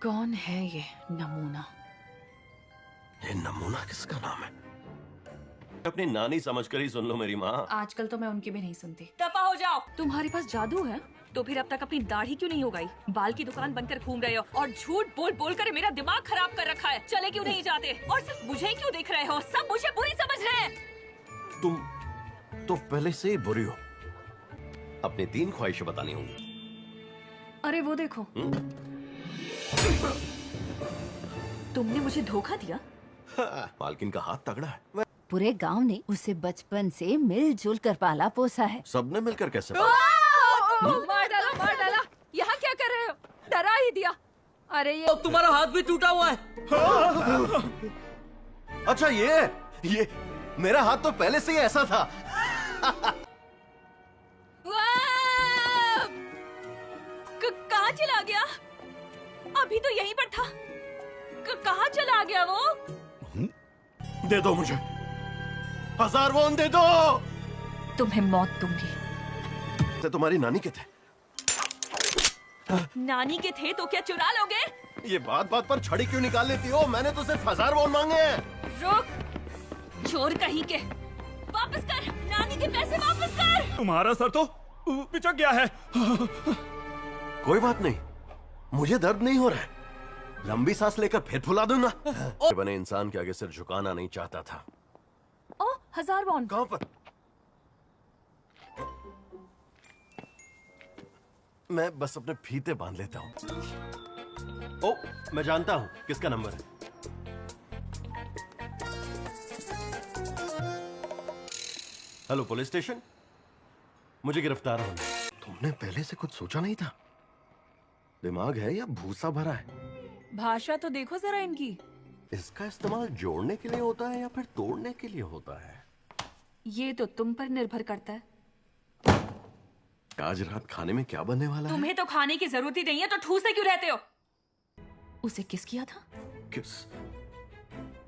कौन है ये नमूना? ये नमूना किसका नाम है? अपनी नानी समझकर ही सुन लो मेरी माँ। आजकल तो मैं उनकी भी नहीं सुनती। दफा हो जाओ। तुम्हारे पास जादू है? तो फिर अब तक अपनी दाढ़ी क्यों नहीं उगाई? बाल की दुकान बनकर घूम रहे हो और झूठ बोल बोल कर मेरा दिमाग खराब कर रखा है। चले क्यों नहीं जाते और सिर्फ मुझे ही क्यों देख रहे हो? सब मुझे बुरी समझ रहे हैं। तुम तो पहले से ही बुरी हो। अपनी 3 ख्वाहिशें बतानी होंगी। अरे वो देखो। तुमने मुझे धोखा दिया। मालकिन का हाथ तगड़ा है। पूरे गांव ने उसे बचपन से मिलजुल कर पाला पोसा है। सबने मिलकर कैसे मार डाला। यहाँ क्या कर रहे हो? डरा ही दिया। अरे ये अब तुम्हारा हाथ भी टूटा हुआ है। अच्छा ये मेरा हाथ तो पहले से ही ऐसा था। कहाँ चला गया? अभी तो यहीं पर था। कहाँ चला गया वो? दे दो मुझे 1000 वॉन दे दो। तुम्हें मौत दूंगी। तो तुम्हारी नानी के थे? नानी के थे तो क्या चुरा लोगे? ये बात पर छड़ी क्यों निकाल लेती हो? मैंने तो सिर्फ 1000 वॉन मांगे हैं। रुक, चोर कहीं के। वापस कर, नानी के पैसे वापस कर। तुम्हारा सर तो पिचक गया है। कोई बात नहीं, मुझे दर्द नहीं हो रहा है। लंबी सांस लेकर फिर फुला दूंगा। बने इंसान के आगे सिर झुकाना नहीं चाहता था। ओ 1000 वॉन। कहां पर? मैं बस अपने फीते बांध लेता हूं। ओ, मैं जानता हूं किसका नंबर है। हेलो पुलिस स्टेशन, मुझे गिरफ्तार होना। तुमने पहले से कुछ सोचा नहीं था? दिमाग है या भूसा भरा है? भाषा तो देखो जरा इनकी। इसका इस्तेमाल जोड़ने के लिए होता है या फिर तोड़ने के लिए होता है? ये तो तुम पर निर्भर करता है। आज रात खाने में क्या बनने वाला है? तुम्हें तो खाने की जरूरत ही नहीं है तो ठूसे क्यों रहते हो? उसे किस किया था? किस?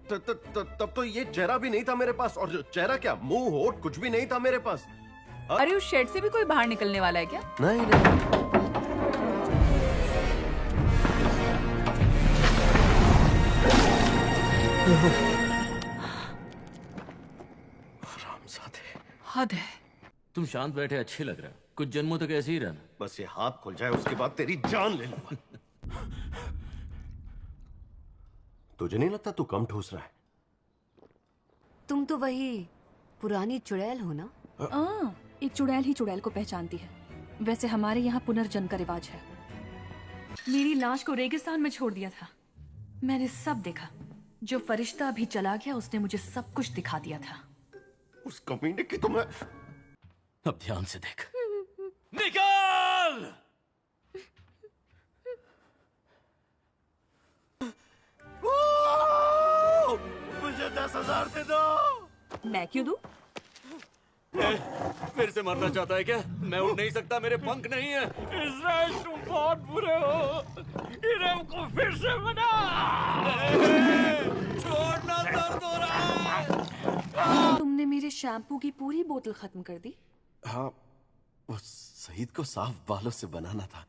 तब तो ये चेहरा भी नहीं था मेरे पास। और चेहरा क्या, मुंह होठ कुछ भी नहीं था मेरे पास। अरे उस शेड से भी कोई बाहर निकलने वाला है क्या? नहीं। हद है। तुम शांत बैठे अच्छे लग रहे हो। कुछ जन्मों तक ऐसे ही रहना। बस ये हाथ खुल जाए उसके बाद तेरी जान ले लूंगा। तुझे नहीं लगता तू कम ठूस रहा है? तुम तो वही पुरानी चुड़ैल हो ना? एक चुड़ैल ही चुड़ैल को पहचानती है। वैसे हमारे यहाँ पुनर्जन्म का रिवाज है। मेरी लाश को रेगिस्तान में छोड़ दिया था। मैंने सब देखा। जो फरिश्ता भी चला गया उसने मुझे सब कुछ दिखा दिया था। उस कमीने की तुम्हें। अब ध्यान से देख। निकल! मुझे 10,000 दे दो। मैं क्यों दूं? फिर से मरना चाहता है क्या? मैं उड़ नहीं सकता, मेरे पंख नहीं है। इज़राइल तुम बहुत बुरे हो। इरम को फिर से बना। छोड़ना, दर्द हो रहा है। तुमने मेरे शैम्पू की पूरी बोतल खत्म कर दी। हाँ, वो सईद को साफ बालों से बनाना था।